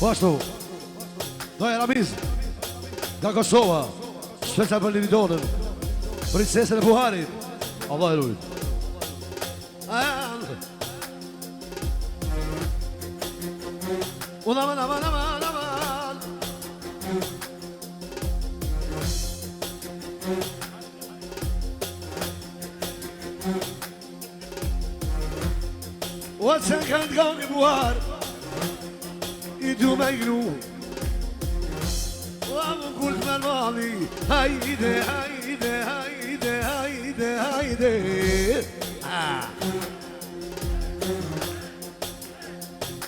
Pashtu, Doja Ramiz, nga Kosova, shpeca për Liridonën, princesën e Buharit, Allah e rujt. Aman, aman, aman, aman. O sen kanë t'kam i Buhar, I du me gru O më kult me l'mali Hajde, hajde, hajde, hajde, hajde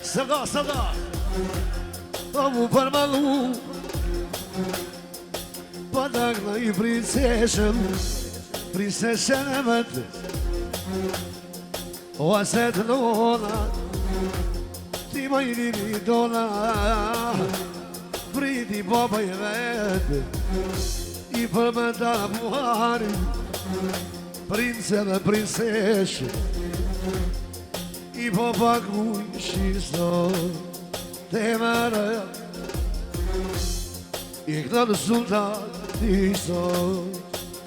Sëga, sëga O mu përmalu Padak në I princeshen Princeshen e mëtë O aset nona Ti ma I liri dona Priti baba I vetë I përmënda Buhari Prince dhe princeshe I po paguj shiso Te mërë I këta në sultan Iso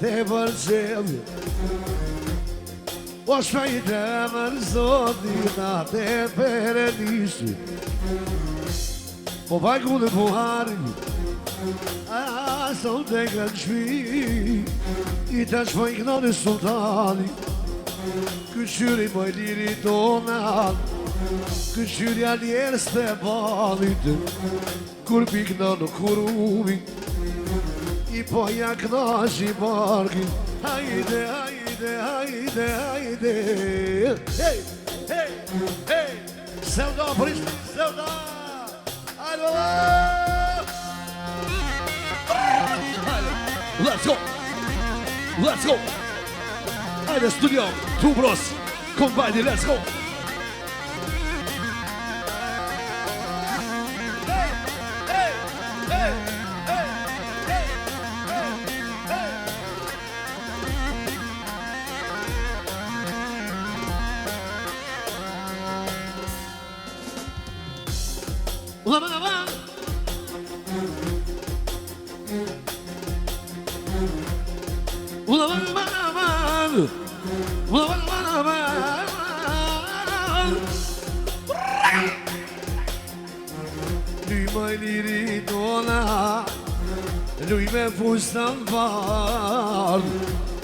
Te përqevje O shpejt e mërë zotina Te pere nishë Po pagu në Buhari A son te këtë shpi I të shpoj këna në sultani Këqyri më liri tona Këqyri a njerës të balit Kur pikna në kurumi I po ja këna që I barki Hajde, hajde, hajde, hajde Hey, hey, hey Sevda, Prishti, Sevda Hajde, let's go Let's go Hajde studio, tu bros Kombajdi, let's go Aman, aman Aman, aman, aman Aman, aman, aman Luj më liri tona Luj me fustan bard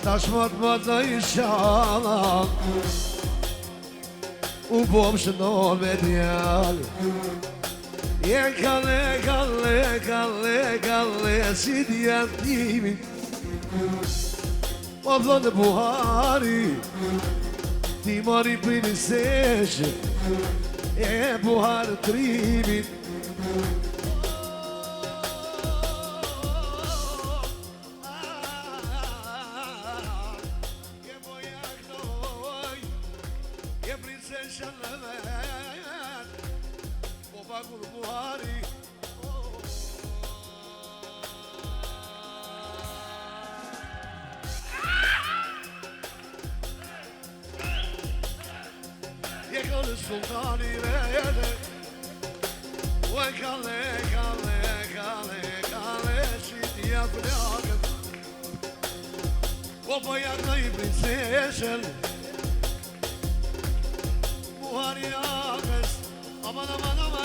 Tashmat më të I shalan U bom shënon me djallë Je kalle, kalle, kalle, kalle Si djatimi O vlonë Buhari Ti mori prinseshe E Buhar trimin Je bojak noj Je prinseshe në vet Po pagu në Buhari Je këllë sultani rejede O e kalle, kalle, kalle, kalle Që t'ja plakët O pojak në I prinseshen Buhari akës Aman, aman, aman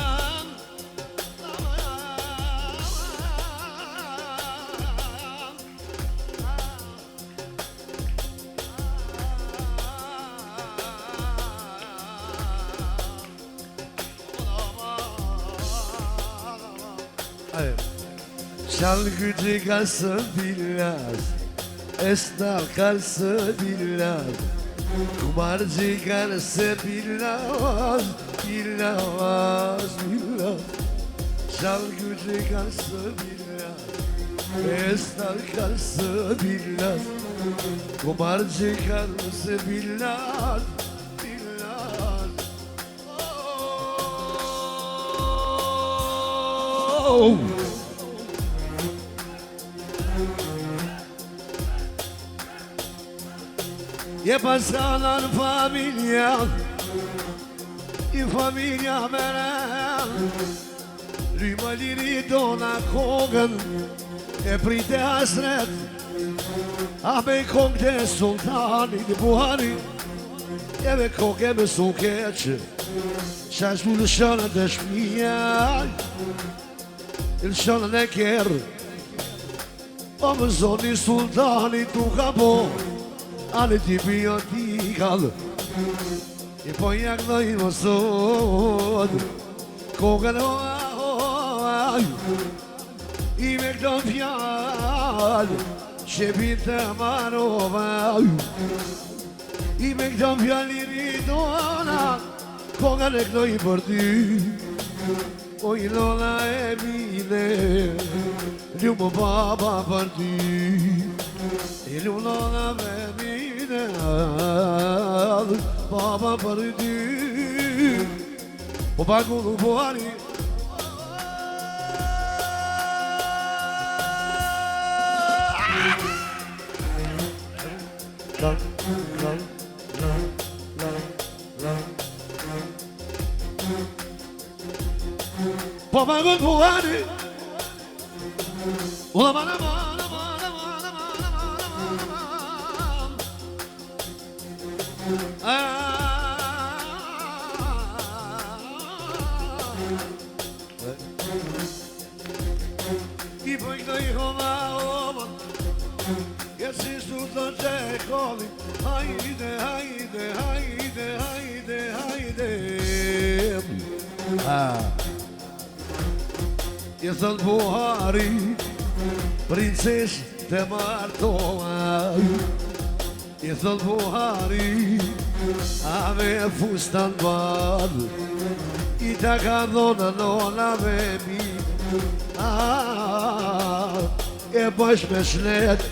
Şal gücü kalsın biraz Esnaf kalsın biraz Kumarcı kalsın biraz Biraz, biraz Şal gücü kalsın biraz Esnaf kalsın biraz Kumarcı kalsın biraz Biraz Oh Je pasanan familja I familja meren Lyma liri dona kongën e prite hasret, a me kongë të sultanit Buhari, e me kongë e me sukeqë, shash mu lëshonën të shpija, lëshonën e kërë, o më zoni sultanit tu ka bo, ale ti pija ti kalë, i po jak dhe i më sot, kongën i me këto fjallë, shepin të marova, i me këto fjallë i rritona, kongën e këto i për ty, o i lola e mine, ljumë baba për ty, i lola me mine, baba për ty, po pakullu Buhari, Papa good Buhari, i poi noi come che si sul te coli, haide, haide, haide, haide, haide. I thot Buhari, princesh të martoha, i thot Buhari, ave fustan badë, i ta ka dhona nonave mi, e bash me shlet,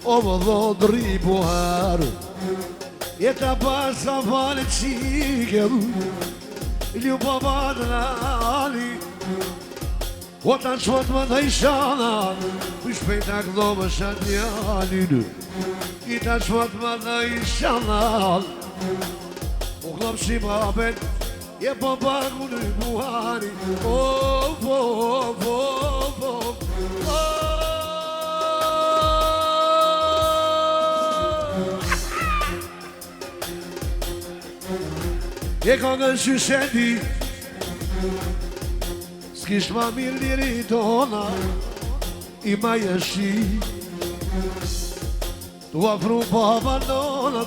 o më dhodri Buhari, e ta pas ka falit qikem, ljubo badë në ali, o ta qëmët më të ishana, u shpejta këdo më shatë njalin, i ta qëmët më të ishana, o klop si babet, je po pagu në Buhari, e kongën shysheti, s'kish ma mirë liri tona, i ma jeshi, tu afru baba nona,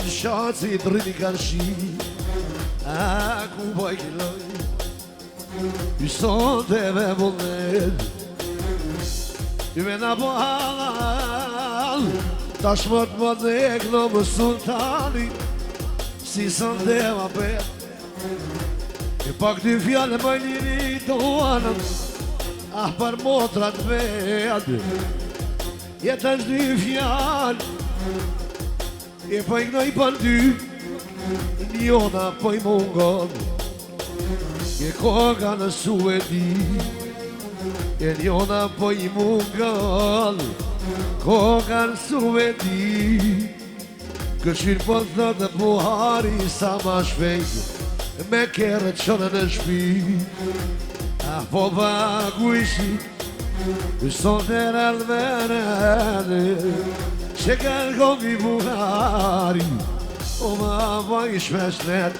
në shaci të rrini karshi, a ku boj kiloj, i sot e me vollet, i me na po halal, ta shmët më dhek në më sultani, si sot dhe ma pet, e pak ty fjallë më njëri toanëm, për motrat vetë, jetë është dy fjallë, e pa i knoj për ty, njona po i mungon, e koga në suedi, e njona po i mungon, koga në suedi, këshirë po thëtë Buhari sa ma shpejt, me kërë qënë në shpi, po vagu ishi, son të rrëllë vërëllë, që kërkon i Buhari, o ma vaj shmeshlet.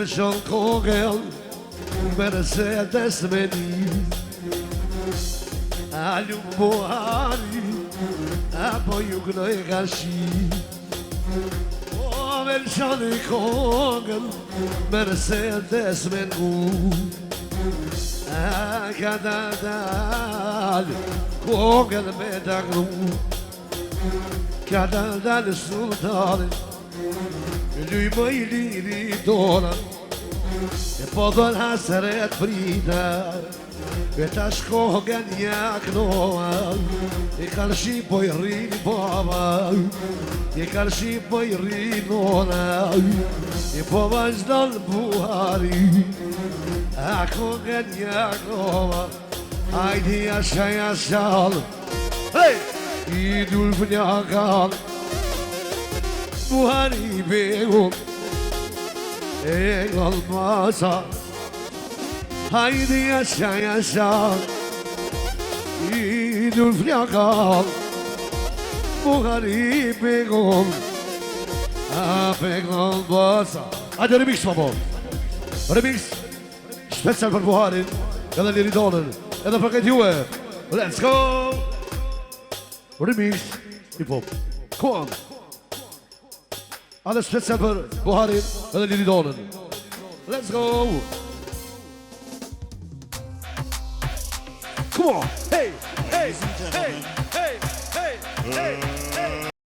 Shon kongel, Mercedes meni, a ljumë Buhari, po ju kënoj kashi, o me lëshon i kongel, Mercedes menu, a ka dal, kongel me takru, ka dal sultani, luj më i liri dona, e po dhën hasret frita, E ta shkohen jaknoa E kalshi po I rrini baba E kalshi po I rrinona E po vazhdon Buhari A kohen jaknoa Ajdi jasha jashal Hey! I dulf njakal Buhari begun E galmasa Haydi yaşa yaşa İdül Fiyakal Bu garibi gol Afekal basa Hadi remix baba Remix Special për Buharin Edhe Liridonën Edhe për këtë juve Let's go Remix Hip hop Come on Hadi special për Buharin Edhe Liridonën Let's go Come on, hey, hey, hey.